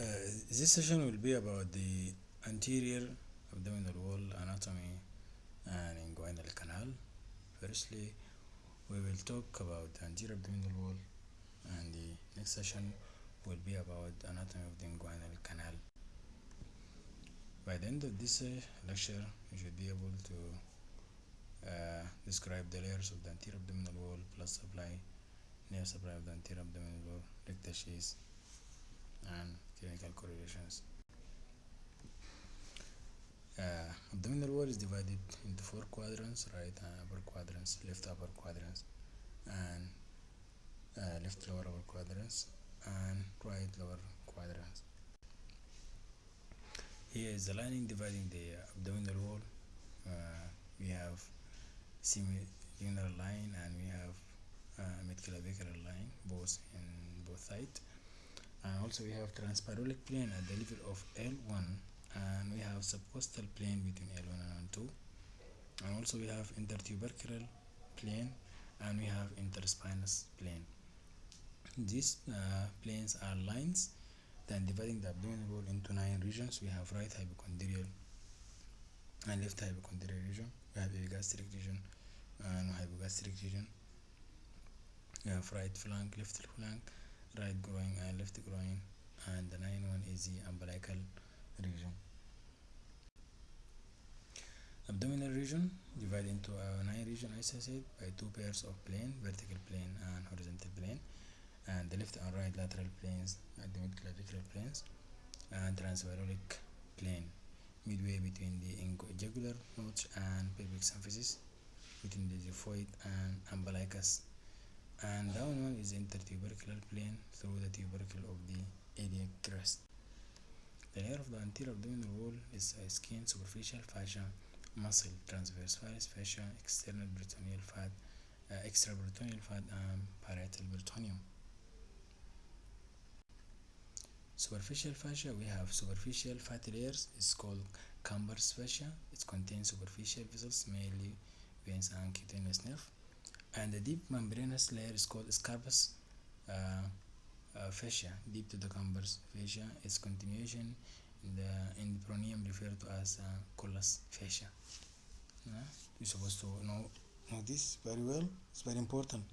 This session will be about the anterior abdominal wall anatomy and inguinal canal. Firstly, we will talk about the anterior abdominal wall, and the next session will be about the anatomy of the inguinal canal. By the end of this lecture, you should be able to describe the layers of the anterior abdominal wall, blood supply, nerve supply of the anterior abdominal wall, rectus sheath, and clinical correlations. Abdominal wall is divided into 4 quadrants: right upper quadrants, left upper quadrants, and left lower upper quadrants, and right lower quadrants. Here is the lining dividing the abdominal wall. We have semi-lunar line and we have mid-clavicular line, both in both sides. And also we have transpyrolic plane at the level of L1, and we have subcostal plane between L1 and L2, and also we have intertubercular plane and we have interspinous plane. These planes are lines then dividing the abdominal wall into 9 regions. We have right hypochondrial and left hypochondrial region, we have epigastric region and hypogastric region, we have right flank, left flank, right groin and left groin, and the 9th one is the umbilical region. Abdominal region divided into 9 regions, as I said, by 2 pairs of plane, vertical plane and horizontal plane, and the left and right lateral planes and the mid-clavicular planes, and transpyrolic plane midway between the jugular notch and pelvic symphysis, between the xiphoid and umbilicus, and down one is intertubercular plane through the tubercle of the iliac crest. The layer of the anterior abdominal wall is skin, superficial fascia, muscle, transverse varus fascia, external peritoneal fat, extraperitoneal fat, and parietal peritoneum. Superficial fascia, we have superficial fatty layers. It's called Camber's fascia. It contains superficial vessels, mainly veins and cutaneous nerve. And the deep membranous layer is called Scarbus fascia. Deep to the Camber's fascia is continuation in the perineum, referred to as Colles fascia. You're supposed to know this very well. It's very important.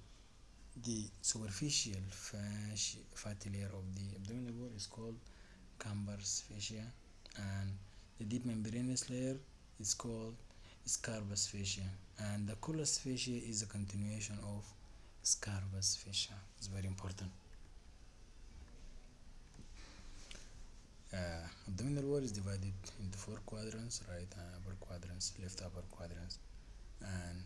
The superficial fatty layer of the abdominal wall is called Camber's fascia, and the deep membranous layer is called Scarbus fascia, and the Colles fascia is a continuation of Scarbus fascia. It's very important. Abdominal wall is divided into 4 quadrants: right upper quadrants, left upper quadrants, and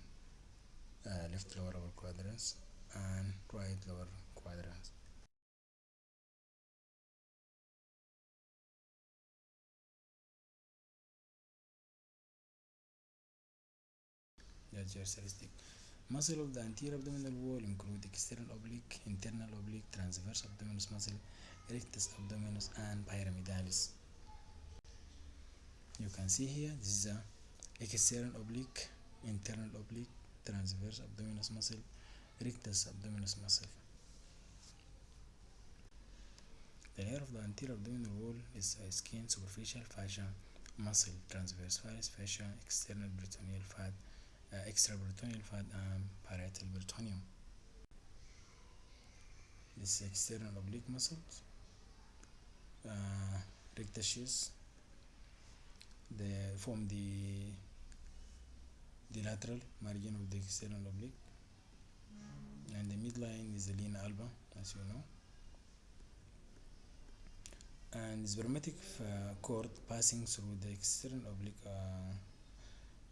left lower upper quadrants, and right lower quadrants. That's characteristic. Muscle of the anterior abdominal wall include external oblique, internal oblique, transverse abdominis muscle, rectus abdominis, and pyramidalis. You can see here, this is a external oblique, internal oblique, transverse abdominis muscle, rectus abdominis muscle. The layer of the anterior abdominal wall is skin, superficial fascia, muscle, transverse varus fascia, external peritoneal fat, extraperitoneal fat, and parietal peritoneum. This is external oblique muscles, rectus sheath. They form the lateral margin of the external oblique, and the midline is the linea alba, as you know. And spermatic cord passing through the external oblique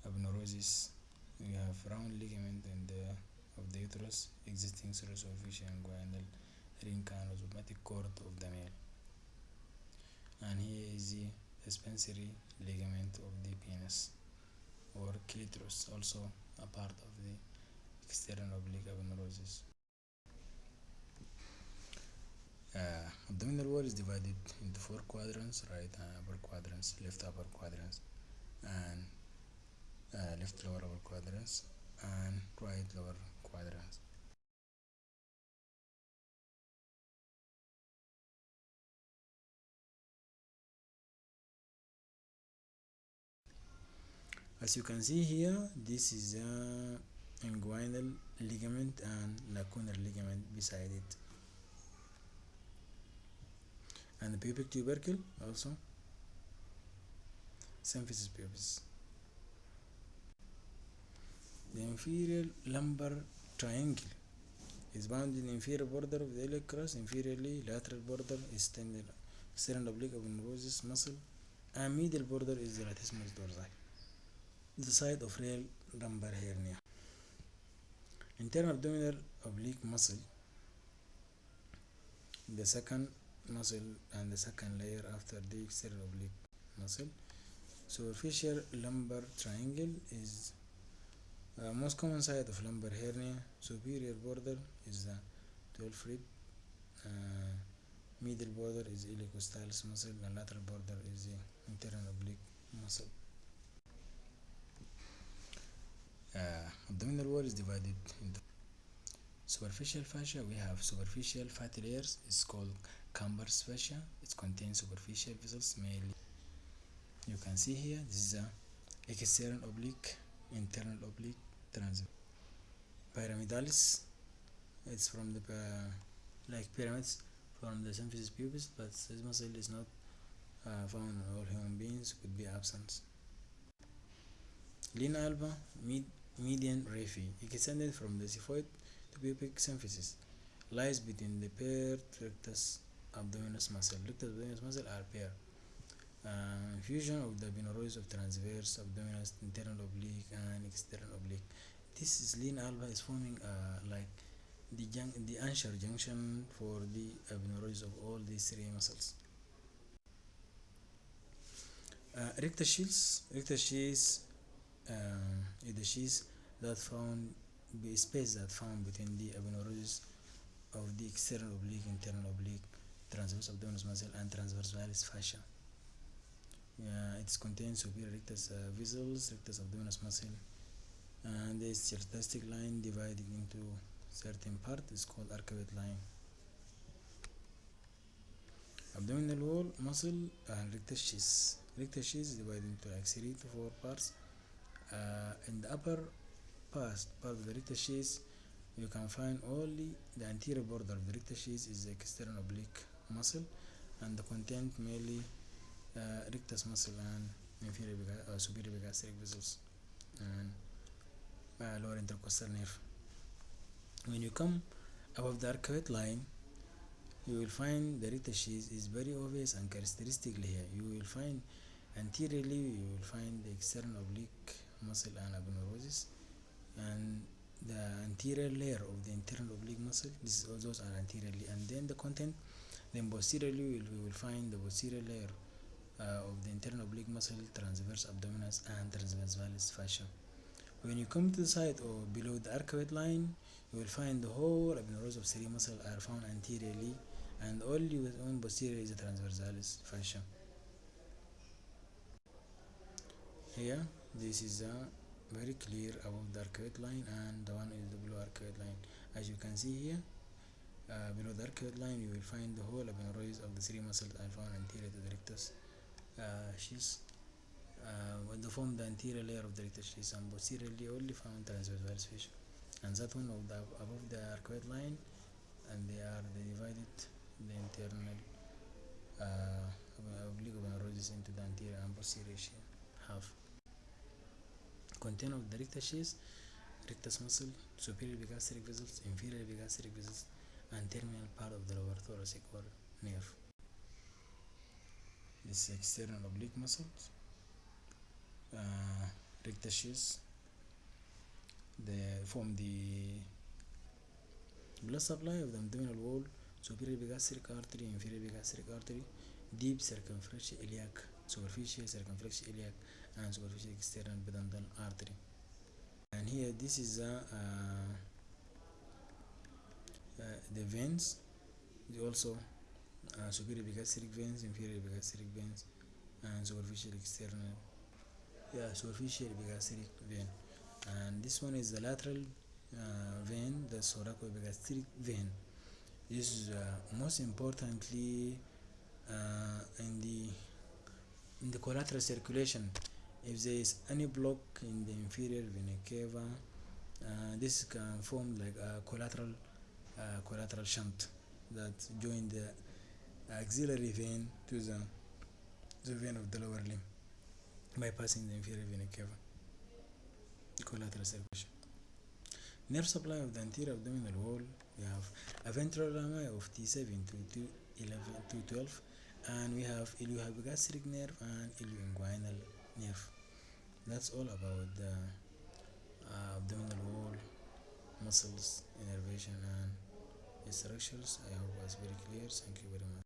aponeurosis. We have round ligament of the uterus existing through superficial inguinal ring and spermatic cord of the male. And here is the suspensory ligament of the penis or clitoris, also a part of the external oblique aponeurosis. Abdominal wall is divided into 4 quadrants: right upper quadrants, left upper quadrants, and left lower upper quadrants, and right lower quadrants. As you can see here, this is a inguinal ligament and lacunar ligament beside it, and the pubic tubercle also, symphysis pubis. The inferior lumbar triangle is bound in the inferior border of the iliac crest. Inferiorly, lateral border is external oblique aponeurosis muscle, and medial border is the latissimus dorsi, the site of real lumbar hernia. Internal abdominal oblique muscle, the second muscle and the second layer after the external oblique muscle. Superficial lumbar triangle is most common site of lumbar hernia. Superior border is the 12 rib, middle border is iliacostalis muscle, and lateral border is the internal oblique muscle. Abdominal wall is divided into superficial fascia. We have superficial fatty layers. It's called Camber's fascia. It contains superficial vessels mainly. You can see here, this is a external oblique, internal oblique, transverse. Pyramidalis, it's from the like pyramids from the symphysis pubis, but this muscle is not found in all human beings, could be absent. Lina alba, median raphe, extended from the xiphoid to pubic symphysis, lies between the paired rectus abdominis muscle. Rectus abdominis muscle are paired. Fusion of the aponeurosis of transverse abdominis, internal oblique and external oblique. This is lean alba is forming like the anterior junction for the aponeurosis of all these three muscles. Rectus sheaths is the sheath that found the space that found between the aponeurosis of the external oblique, internal oblique, transverse abdominis muscle and transverse valis fascia. It contains superior rectus vessels, rectus abdominis muscle, and this characteristic line divided into certain part is called arcuate line. Abdominal wall muscle and rectus sheath. Rectus sheath is divided into like 3 to 4 parts. In the upper part of the rectus sheath, you can find only the anterior border of the rectus sheath is the external oblique muscle, and the content mainly rectus muscle and inferior superior gastric vessels and lower intercostal nerve. When you come above the arcuate line, you will find the rectus sheath is very obvious and characteristically here. You will find anteriorly, you will find the external oblique muscle and aponeurosis, and the anterior layer of the internal oblique muscle. Those are anteriorly, and then the content. Then posteriorly, we will find the posterior layer of the internal oblique muscle, transverse abdominis and transverse valis fascia. When you come to the side or below the arcuate line, you will find the whole aponeurosis of three muscles are found anteriorly, and only with one posterior is the transversalis fascia. Here, this is very clear above the arcuate line, and the one is the below arcuate line. As you can see here, below the arcuate line, you will find the whole aponeurosis of the three muscles are found anterior to the rectus sheath. When they form the anterior layer of the rectus sheath, and posteriorly only found transversalis fascia, and that one of the above the arcuate line, and they divided the internal oblique aponeurosis into the anterior and posterior half. Content of the rectus sheath: rectus muscle, superior epigastric vessels, inferior epigastric vessels, and terminal part of the lower thoracic or nerve. This external oblique muscles, rectus sheath, they form the blood supply of the abdominal wall, superior epigastric artery, inferior epigastric artery, deep circumferential iliac, superficial circumferential iliac, and superficial external pudendal artery. And here, this is the veins. Also superior epigastric veins, inferior epigastric veins, and superficial external superficial epigastric vein. And this one is the lateral vein, the thoracoepigastric vein. This is most importantly in the collateral circulation. If there is any block in the inferior vena cava, this can form like a collateral shunt that join the axillary vein to the vein of the lower limb, bypassing the inferior vena cava. Collateral circulation. Nerve supply of the anterior abdominal wall. We have a ventral rami of T7 to 12, and we have iliohypogastric nerve and ilioinguinal nerve. That's all about the abdominal wall muscles innervation and structures. I hope it was very clear. Thank you very much.